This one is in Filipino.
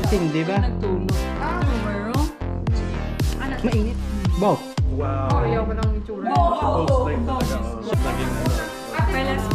gising, di ba? Nagtulog. Mayroon? Mainit. Wow. Wow. Ayaw ko ng itsura. Post like talaga. Naging Peles